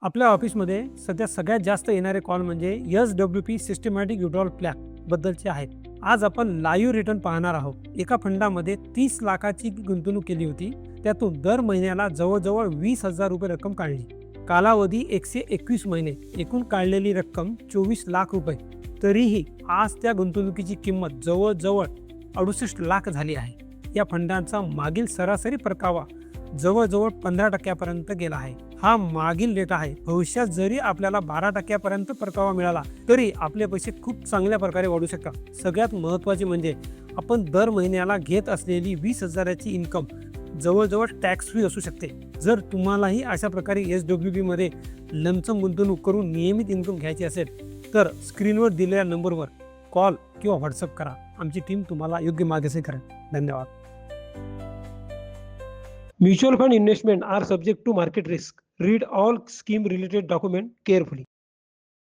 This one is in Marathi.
आपल्या ऑफिसमध्ये सध्या सगळ्यात जास्त येणारे कॉल म्हणजे SWP सिस्टमॅटिक विड्रॉल प्लॅन बद्दलचे आहेत. आज आपण लाईव्ह रिटर्न पाहणार आहोत. एका फंडामध्ये 30 लाखाची गुंतवणूक केली होती. त्यातून दर महिन्याला जवळजवळ 20,000 रुपये रक्कम काढली. कालावधी 121 महिने. एकूण काढलेली रक्कम 24 लाख रुपये. तरीही आज त्या गुंतवणुकीची किंमत जवळजवळ 68 लाख झाली आहे. या फंडांचा मागील सरासरी परतावा जवळजवळ 15% गेला आहे. हा मागील डेटा आहे. भविष्यात जरी आपल्याला 12% परतावा मिळाला तरी आपले पैसे खूप चांगल्या प्रकारे वाढू शकतात. सगळ्यात महत्त्वाचे म्हणजे आपण दर महिन्याला घेत असलेली 20,000ची इन्कम जवळजवळ टॅक्स फ्री असू शकते. जर तुम्हालाही अशा प्रकारे SWP मध्ये लमसम गुंतवणूक करून नियमित इन्कम घ्यायची असेल तर स्क्रीनवर दिलेल्या नंबरवर कॉल किंवा व्हॉट्सअप करा. आमची टीम तुम्हाला योग्य मार्गदर्शन करेल. धन्यवाद. Mutual fund investment are subject to market risk. Read all scheme related document carefully.